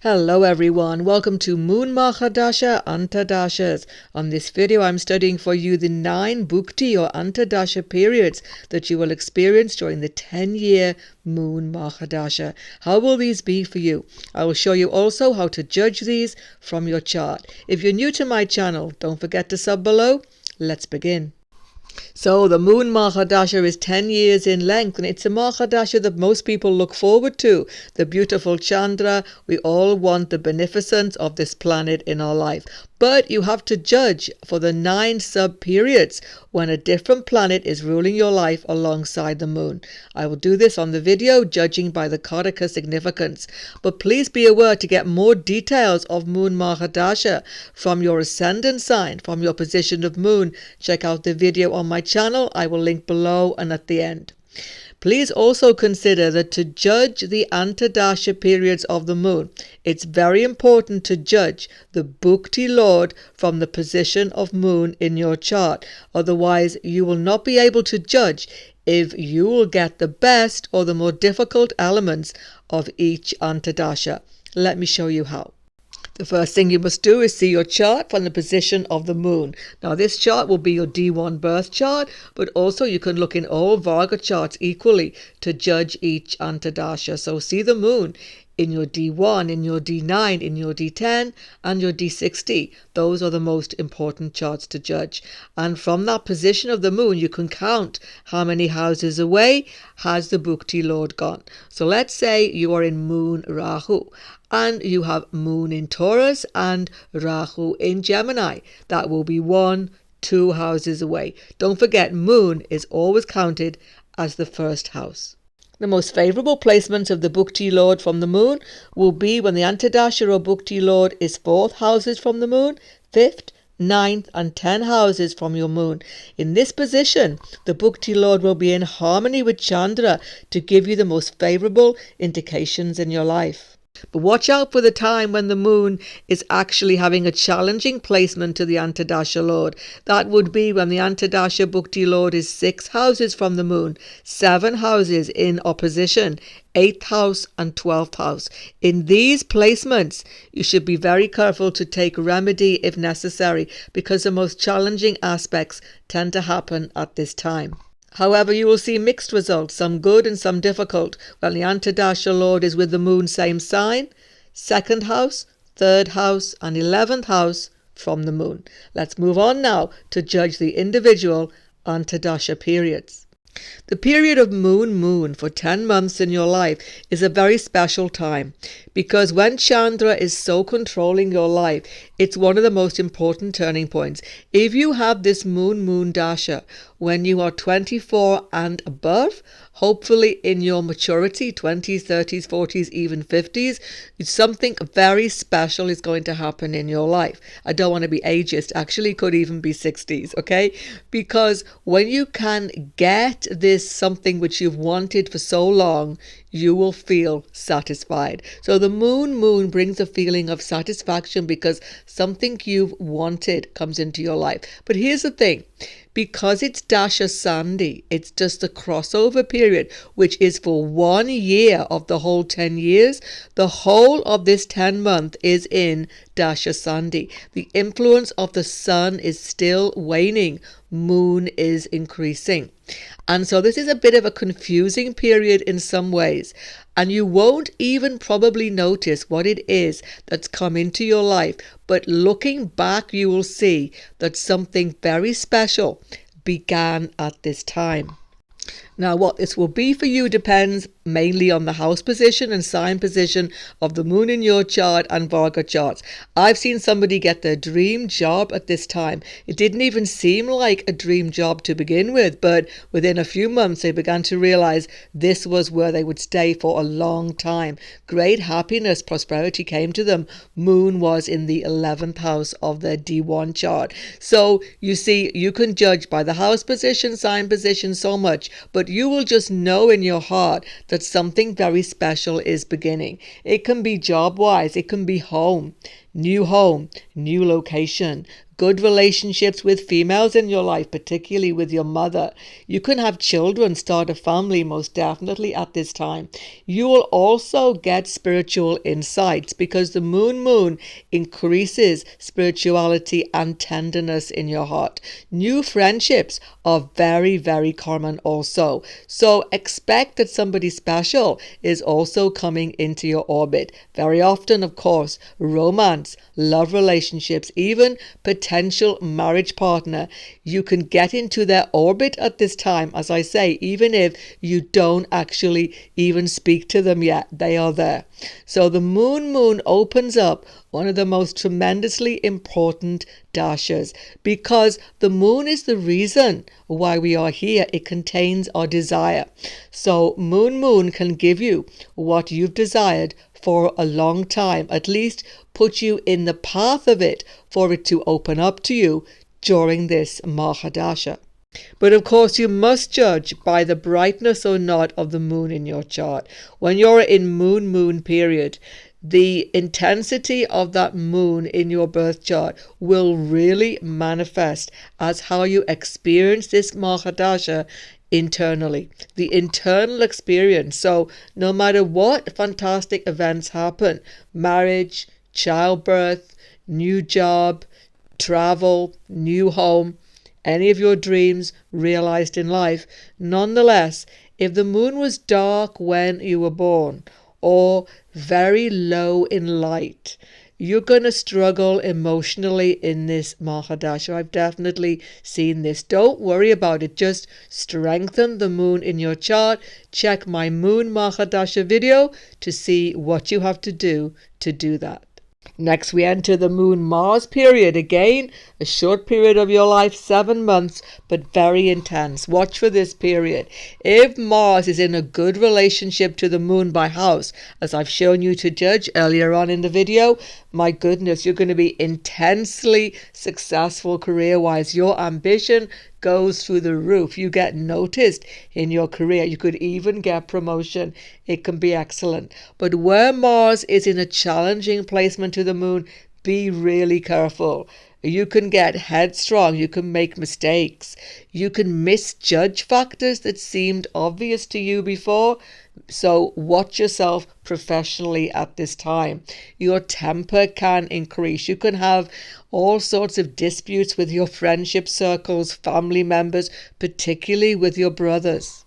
Hello everyone, welcome to Moon Mahadasha Antardashas. On this video I'm studying for you the 9 Bhukti or Antardasha periods that you will experience during the 10-year Moon Mahadasha. How will these be for you? I will show you also how to judge these from your chart. If you're new to my channel, don't forget to sub below. Let's begin. So the Moon Mahadasha is 10 years in length, and it's a Mahadasha that most people look forward to. The beautiful Chandra, we all want the beneficence of this planet in our life. But you have to judge for the 9 sub-periods when a different planet is ruling your life alongside the moon. I will do this on the video, judging by the Karaka significance. But please be aware to get more details of Moon Mahadasha from your ascendant sign, from your position of moon. Check out the video on my channel. I will link below and at the end. Please also consider that to judge the Antardasha periods of the moon, it's very important to judge the Bhukti Lord from the position of moon in your chart. Otherwise, you will not be able to judge if you will get the best or the more difficult elements of each Antardasha. Let me show you how. The first thing you must do is see your chart from the position of the moon. Now this chart will be your D1 birth chart, but also you can look in all Varga charts equally to judge each Antardasha. So see the moon in your D1, in your D9, in your D10 and your D60. Those are the most important charts to judge. And from that position of the moon, you can count how many houses away has the Bhukti Lord gone. So let's say you are in Moon Rahu and you have Moon in Taurus and Rahu in Gemini. That will be 1, 2 houses away. Don't forget, Moon is always counted as the first house. The most favourable placements of the Bhukti Lord from the moon will be when the Antardasha or Bhukti Lord is 4th houses from the moon, 5th, 9th and 10 houses from your moon. In this position, the Bhukti Lord will be in harmony with Chandra to give you the most favourable indications in your life. But watch out for the time when the moon is actually having a challenging placement to the Antardasha Lord. That would be when the Antardasha Bhukti Lord is 6 houses from the moon, 7 houses in opposition, 8th house and 12th house. In these placements, you should be very careful to take remedy if necessary, because the most challenging aspects tend to happen at this time. However, you will see mixed results, some good and some difficult, when the Antardasha Lord is with the moon same sign, 2nd house, 3rd house and 11th house from the moon. Let's move on now to judge the individual Antardasha periods. The period of moon for 10 months in your life is a very special time, because when Chandra is so controlling your life, it's one of the most important turning points. If you have this Moon Dasha when you are 24 and above, hopefully in your maturity, 20s, 30s, 40s, even 50s, something very special is going to happen in your life. I don't want to be ageist, actually it could even be 60s, okay? Because when you can get this something which you've wanted for so long, you will feel satisfied. So the moon brings a feeling of satisfaction because something you've wanted comes into your life. But here's the thing. Because it's Dasha Sandhi, it's just a crossover period, which is for 1 year of the whole 10 years. The whole of this 10 month is in Dasha Sandhi. The influence of the sun is still waning. Moon is increasing. And so this is a bit of a confusing period in some ways. And you won't even probably notice what it is that's come into your life. But looking back, you will see that something very special began at this time. Now, what this will be for you depends mainly on the house position and sign position of the moon in your chart and Varga charts. I've seen somebody get their dream job at this time. It didn't even seem like a dream job to begin with, but within a few months they began to realize this was where they would stay for a long time. Great happiness, prosperity came to them. Moon was in the 11th house of their D1 chart. So you see, you can judge by the house position, sign position so much, but you will just know in your heart that something very special is beginning. It can be job-wise, it can be home, new location, good relationships with females in your life, particularly with your mother. You can have children, start a family most definitely at this time. You will also get spiritual insights because the moon increases spirituality and tenderness in your heart. New friendships are very, very common also. So expect that somebody special is also coming into your orbit. Very often, of course, romance, love relationships, even potential marriage partner. You can get into their orbit at this time, as I say, even if you don't actually even speak to them yet, they are there. So the moon opens up one of the most tremendously important dashas because the moon is the reason why we are here. It contains our desire. So moon can give you what you've desired for a long time, at least put you in the path of it for it to open up to you during this Mahadasha. But of course, you must judge by the brightness or not of the moon in your chart. When you're in moon period, the intensity of that moon in your birth chart will really manifest as how you experience this Mahadasha internally, the internal experience. So no matter what fantastic events happen, marriage, childbirth, new job, travel, new home, any of your dreams realized in life, nonetheless, if the moon was dark when you were born or very low in light, you're going to struggle emotionally in this Mahadasha. I've definitely seen this. Don't worry about it. Just strengthen the moon in your chart. Check my Moon Mahadasha video to see what you have to do that. Next, we enter the Moon-Mars period. Again, a short period of your life, 7 months, but very intense. Watch for this period. If Mars is in a good relationship to the Moon by house, as I've shown you to judge earlier on in the video, my goodness, you're going to be intensely successful career-wise. Your ambition goes through the roof. You get noticed in your career. You could even get promotion. It can be excellent. But where Mars is in a challenging placement to the moon, be really careful. You can get headstrong. You can make mistakes. You can misjudge factors that seemed obvious to you before. So watch yourself professionally at this time. Your temper can increase. You can have all sorts of disputes with your friendship circles, family members, particularly with your brothers.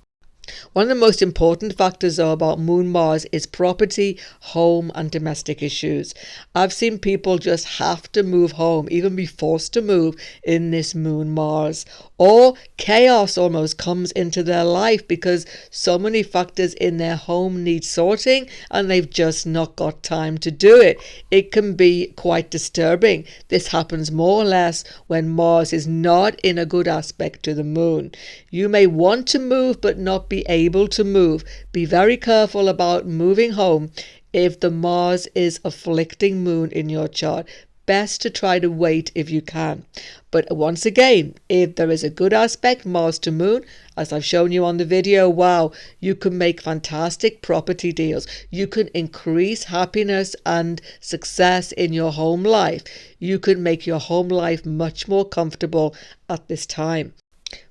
One of the most important factors, though, about Moon Mars is property, home, and domestic issues. I've seen people just have to move home, even be forced to move in this Moon Mars. Or chaos almost comes into their life because so many factors in their home need sorting and they've just not got time to do it. It can be quite disturbing. This happens more or less when Mars is not in a good aspect to the moon. You may want to move but not be able to move. Be very careful about moving home if the Mars is afflicting moon in your chart. Best to try to wait if you can. But once again, if there is a good aspect, Mars to moon, as I've shown you on the video, wow, you can make fantastic property deals. You can increase happiness and success in your home life. You can make your home life much more comfortable at this time.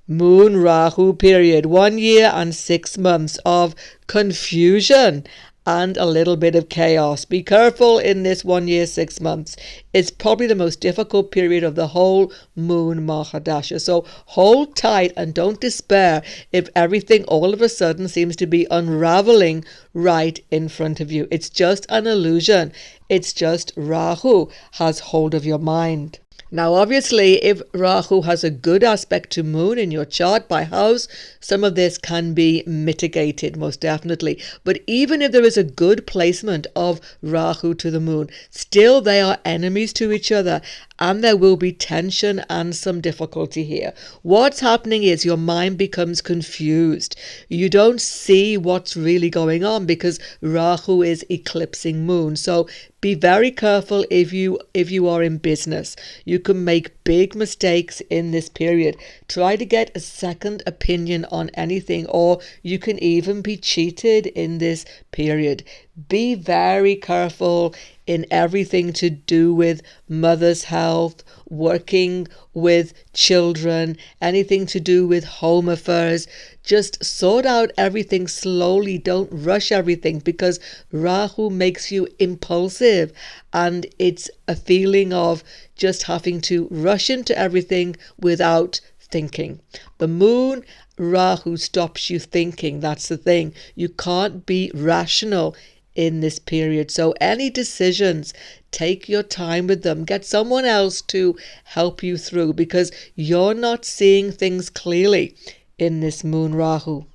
Moon Rahu period, 1 year and 6 months of confusion and a little bit of chaos. Be careful in this 1 year, 6 months. It's probably the most difficult period of the whole Moon Mahadasha. So hold tight and don't despair if everything all of a sudden seems to be unraveling right in front of you. It's just an illusion. It's just Rahu has hold of your mind. Now, obviously, if Rahu has a good aspect to moon in your chart by house, some of this can be mitigated, most definitely. But even if there is a good placement of Rahu to the moon, still they are enemies to each other, and there will be tension and some difficulty here. What's happening is your mind becomes confused. You don't see what's really going on because Rahu is eclipsing moon. So be very careful if you are in business. You can make big mistakes in this period. Try to get a second opinion on anything, or you can even be cheated in this period. Be very careful in everything to do with mother's health, working with children, anything to do with home affairs. Just sort out everything slowly. Don't rush everything, because Rahu makes you impulsive, and it's a feeling of just having to rush into everything without thinking. The moon, Rahu, stops you thinking. That's the thing. You can't be rational in this period. So any decisions, take your time with them. Get someone else to help you through, because you're not seeing things clearly in this moon Rahu.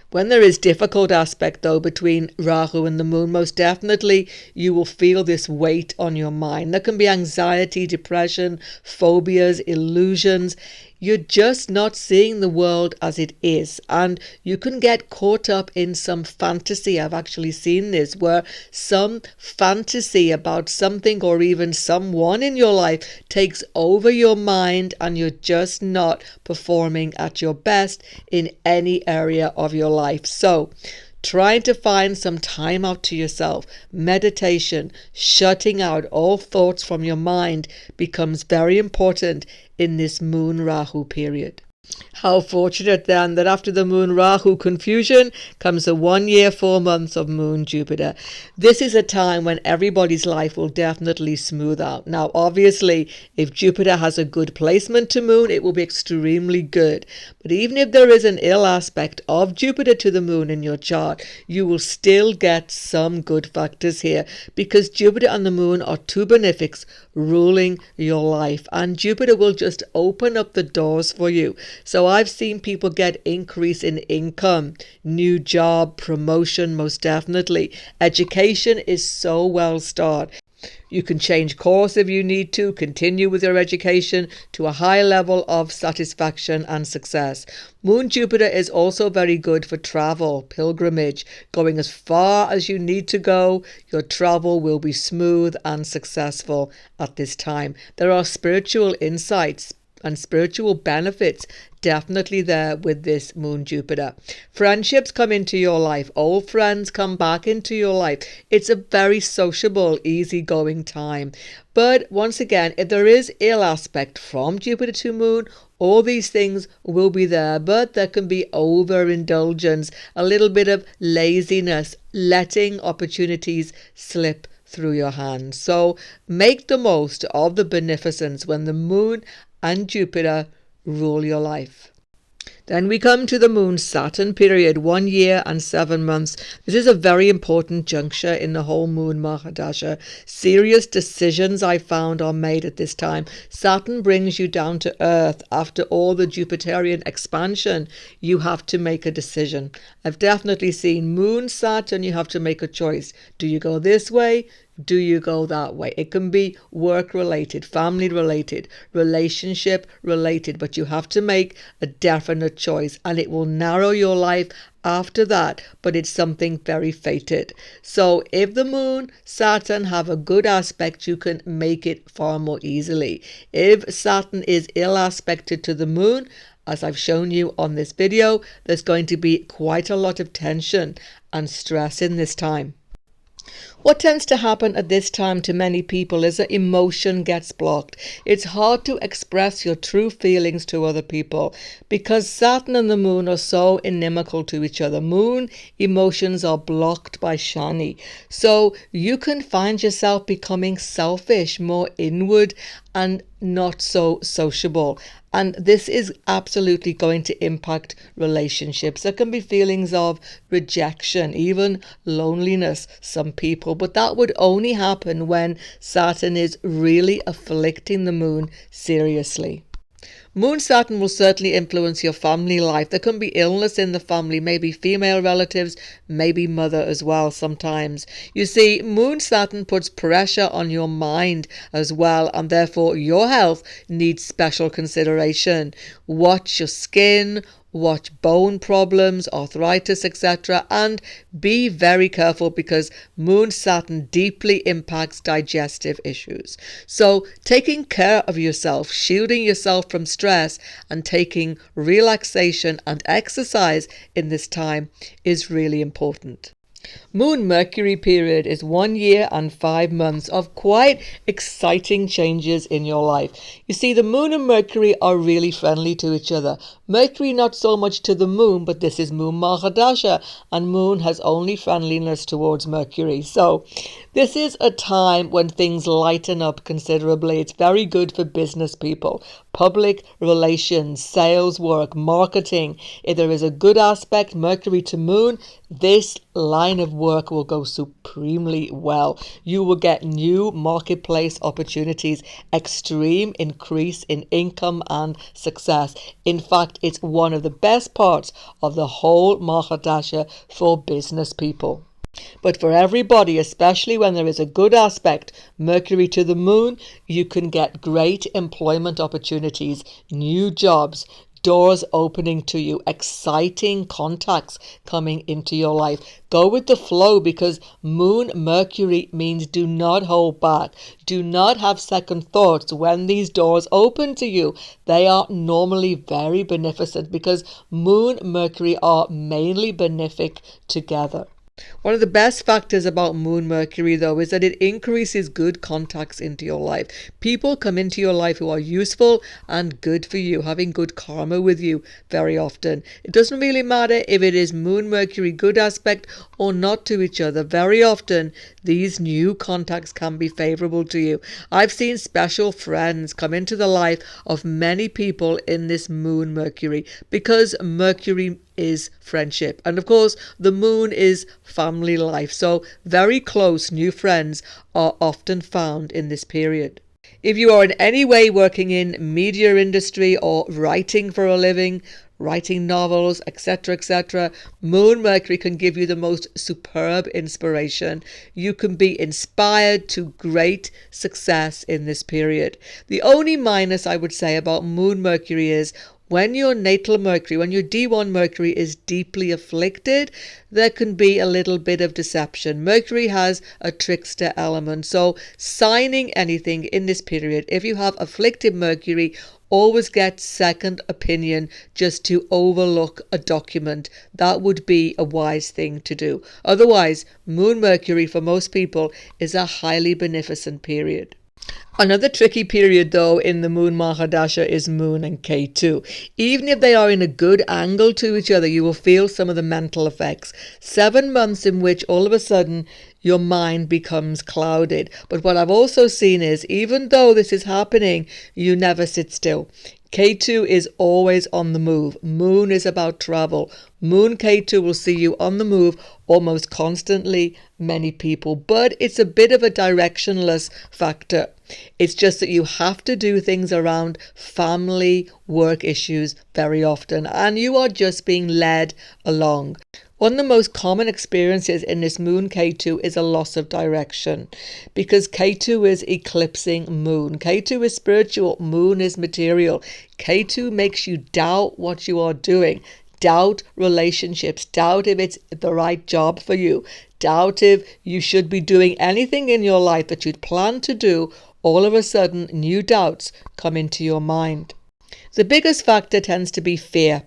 When there is difficult aspect though between Rahu and the moon, most definitely you will feel this weight on your mind. There can be anxiety, depression, phobias, illusions. You're just not seeing the world as it is, and you can get caught up in some fantasy. I've actually seen this, where some fantasy about something or even someone in your life takes over your mind, and you're just not performing at your best in any area of your life. So trying to find some time out to yourself, meditation, shutting out all thoughts from your mind becomes very important in this moon Rahu period. How fortunate then that after the moon Rahu confusion comes the 1 year, 4 months of moon Jupiter. This is a time when everybody's life will definitely smooth out. Now obviously if Jupiter has a good placement to moon, it will be extremely good. But even if there is an ill aspect of Jupiter to the moon in your chart, you will still get some good factors here, because Jupiter and the moon are two benefics ruling your life, and Jupiter will just open up the doors for you. So I've seen people get increase in income, new job, promotion, most definitely. Education is so well starred. You can change course if you need to, continue with your education to a high level of satisfaction and success. Moon Jupiter is also very good for travel, pilgrimage, going as far as you need to go. Your travel will be smooth and successful at this time. There are spiritual insights and spiritual benefits definitely there with this moon Jupiter. Friendships come into your life. Old friends come back into your life. It's a very sociable, easygoing time. But once again, if there is ill aspect from Jupiter to moon, all these things will be there, but there can be overindulgence, a little bit of laziness, letting opportunities slip through your hands. So make the most of the beneficence when the moon and Jupiter rule your life. Then we come to the moon Saturn period, 1 year and 7 months. This is a very important juncture in the whole Moon Mahadasha. Serious decisions I found are made at this time. Saturn brings you down to earth. After all the Jupiterian expansion, you have to make a decision. I've definitely seen Moon Saturn, you have to make a choice. Do you go this way? Do you go that way? It can be work related, family related, relationship related, but you have to make a definite choice, and it will narrow your life after that, but it's something very fated. So if the moon, Saturn have a good aspect, you can make it far more easily. If Saturn is ill aspected to the moon, as I've shown you on this video, there's going to be quite a lot of tension and stress in this time. What tends to happen at this time to many people is that emotion gets blocked. It's hard to express your true feelings to other people because Saturn and the moon are so inimical to each other. Moon emotions are blocked by Shani. So you can find yourself becoming selfish, more inward, and not so sociable. And this is absolutely going to impact relationships. There can be feelings of rejection, even loneliness, some people. But that would only happen when Saturn is really afflicting the moon seriously. Moon Saturn will certainly influence your family life. There can be illness in the family, maybe female relatives, maybe mother as well sometimes. You see, Moon Saturn puts pressure on your mind as well, and therefore your health needs special consideration. Watch your skin, watch bone problems, arthritis, etc. And be very careful because Moon Saturn deeply impacts digestive issues. So taking care of yourself, shielding yourself from stress, and taking relaxation and exercise in this time is really important. Moon Mercury period is 1 year and 5 months of quite exciting changes in your life. You see, the Moon and Mercury are really friendly to each other. Mercury not so much to the Moon, but this is Moon Mahadasha, and Moon has only friendliness towards Mercury. So this is a time when things lighten up considerably. It's very good for business people, public relations, sales work, marketing. If there is a good aspect, Mercury to Moon, this line of work will go supremely well. You will get new marketplace opportunities, extreme increase in income and success. In fact, it's one of the best parts of the whole Mahadasha for business people. But for everybody, especially when there is a good aspect, Mercury to the Moon, you can get great employment opportunities, new jobs, doors opening to you, exciting contacts coming into your life. Go with the flow, because Moon Mercury means do not hold back. Do not have second thoughts when these doors open to you. They are normally very beneficent because Moon Mercury are mainly benefic together. One of the best factors about Moon Mercury, though, is that it increases good contacts into your life. People come into your life who are useful and good for you, having good karma with you very often. It doesn't really matter if it is Moon Mercury good aspect or not to each other. Very often, these new contacts can be favorable to you. I've seen special friends come into the life of many people in this Moon Mercury because Mercury is friendship. And of course, the Moon is family life. So very close new friends are often found in this period. If you are in any way working in media industry or writing for a living, writing novels, etc., Moon Mercury can give you the most superb inspiration. You can be inspired to great success in this period. The only minus I would say about Moon Mercury is when your natal Mercury, when your D1 Mercury is deeply afflicted, there can be a little bit of deception. Mercury has a trickster element. So signing anything in this period, if you have afflicted Mercury, always get second opinion just to overlook a document. That would be a wise thing to do. Otherwise, Moon Mercury for most people is a highly beneficent period. Another tricky period, though, in the Moon Mahadasha is Moon and Ketu. Even if they are in a good angle to each other, you will feel some of the mental effects. 7 months in which all of a sudden your mind becomes clouded. But what I've also seen is, even though this is happening, you never sit still. Ketu is always on the move. Moon is about travel. Moon Ketu will see you on the move almost constantly, many people. But it's a bit of a directionless factor. It's just that you have to do things around family work issues very often, and you are just being led along. One of the most common experiences in this Moon Ketu is a loss of direction, because Ketu is eclipsing Moon. Ketu is spiritual, Moon is material. Ketu makes you doubt what you are doing, doubt relationships, doubt if it's the right job for you, doubt if you should be doing anything in your life that you'd planned to do. All of a sudden, new doubts come into your mind. The biggest factor tends to be fear.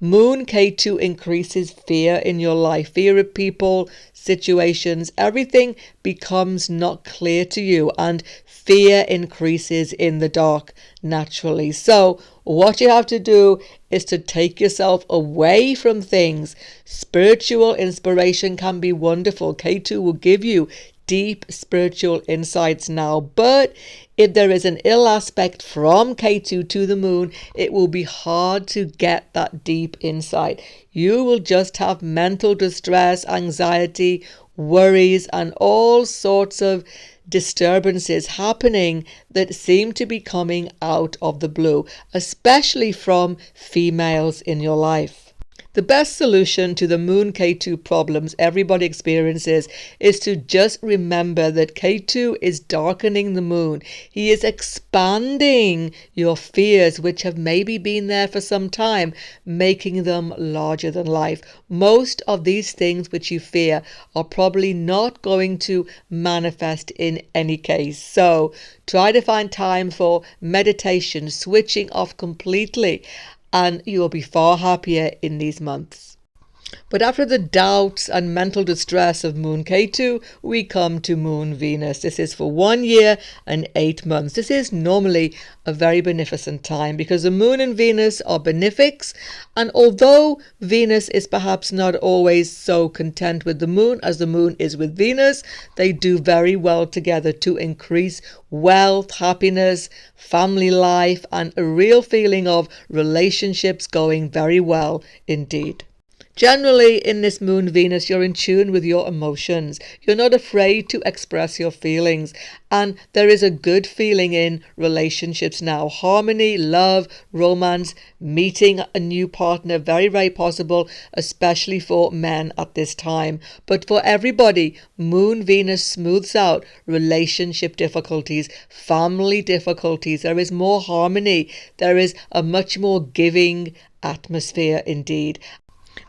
Moon Ketu increases fear in your life, fear of people, situations, everything becomes not clear to you, and fear increases in the dark naturally. So what you have to do is to take yourself away from things. Spiritual inspiration can be wonderful. Ketu will give you deep spiritual insights now, but if there is an ill aspect from Ketu to the Moon, it will be hard to get that deep insight. You will just have mental distress, anxiety, worries, and all sorts of disturbances happening that seem to be coming out of the blue, especially from females in your life. The best solution to the Moon Ketu problems everybody experiences is to just remember that Ketu is darkening the Moon. He is expanding your fears, which have maybe been there for some time, making them larger than life. Most of these things which you fear are probably not going to manifest in any case. So try to find time for meditation, switching off completely, and you will be far happier in these months. But after the doubts and mental distress of Moon Ketu, we come to Moon Venus. This is for 1 year and 8 months. This is normally a very beneficent time because the Moon and Venus are benefics, and although Venus is perhaps not always so content with the Moon as the Moon is with Venus, they do very well together to increase wealth, happiness, family life, and a real feeling of relationships going very well indeed. Generally, in this Moon Venus, you're in tune with your emotions. You're not afraid to express your feelings. And there is a good feeling in relationships now. Harmony, love, romance, meeting a new partner, very, very possible, especially for men at this time. But for everybody, Moon Venus smooths out relationship difficulties, family difficulties. There is more harmony. There is a much more giving atmosphere indeed.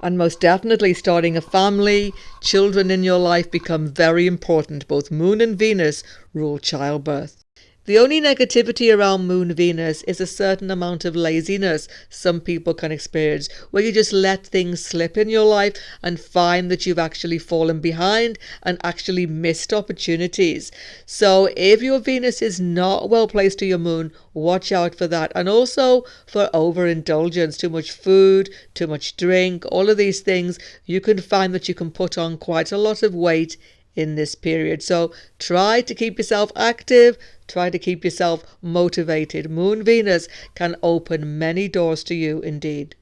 And most definitely starting a family, children in your life become very important. Both Moon and Venus rule childbirth. The only negativity around Moon Venus is a certain amount of laziness some people can experience, where you just let things slip in your life and find that you've actually fallen behind and actually missed opportunities. So if your Venus is not well placed to your Moon, watch out for that. And also for overindulgence, too much food, too much drink, all of these things, you can find that you can put on quite a lot of weight in this period. So try to keep yourself active, try to keep yourself motivated. Moon Venus can open many doors to you indeed.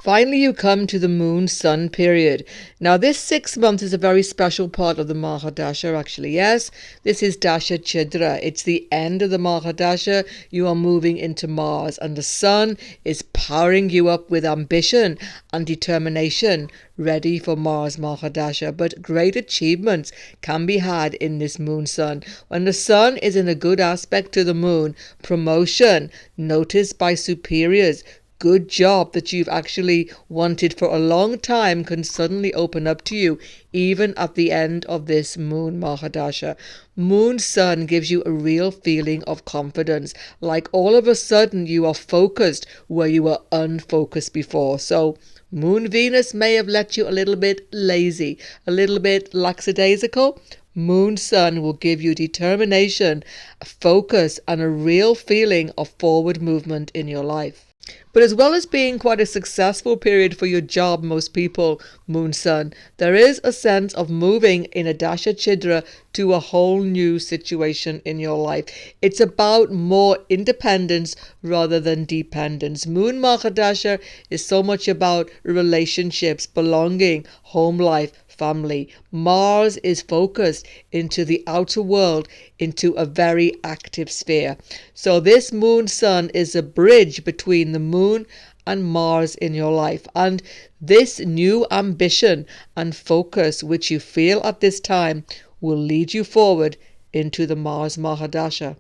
Finally, you come to the Moon Sun period. Now, this 6 months is a very special part of the Mahadasha, actually. Yes, this is Dasha Chidra. It's the end of the Mahadasha. You are moving into Mars, and the Sun is powering you up with ambition and determination, ready for Mars Mahadasha. But great achievements can be had in this Moon Sun. When the Sun is in a good aspect to the Moon, promotion, noticed by superiors, good job that you've actually wanted for a long time can suddenly open up to you, even at the end of this Moon Mahadasha. Moon Sun gives you a real feeling of confidence, like all of a sudden you are focused where you were unfocused before. So Moon Venus may have let you a little bit lazy, a little bit lackadaisical. Moon Sun will give you determination, focus, and a real feeling of forward movement in your life. But as well as being quite a successful period for your job, most people, Moon Sun, there is a sense of moving in a Dasha Chidra to a whole new situation in your life. It's about more independence rather than dependence. Moon Mahadasha is so much about relationships, belonging, home life, family. Mars is focused into the outer world, into a very active sphere. So this Moon Sun is a bridge between the Moon and Mars in your life. And this new ambition and focus which you feel at this time will lead you forward into the Mars Mahadasha.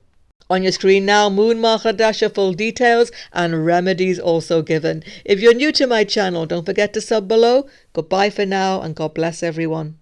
On your screen now, Moon Mahadasha full details and remedies also given. If you're new to my channel, don't forget to sub below. Goodbye for now and God bless everyone.